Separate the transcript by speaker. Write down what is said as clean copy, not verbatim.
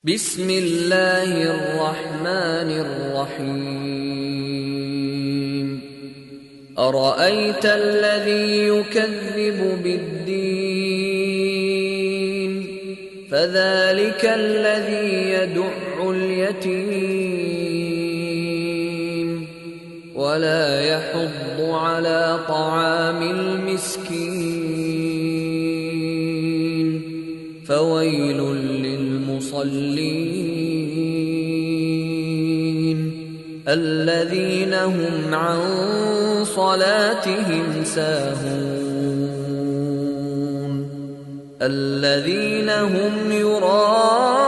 Speaker 1: بسم الله الرحمن الرحيم أرأيت الذي يكذب بالدين فذلك الذي يدع اليتيم ولا يحض على طعام المسكين فويل للمصلين الذين هم عن صلاتهم ساهون الذين هم يراءون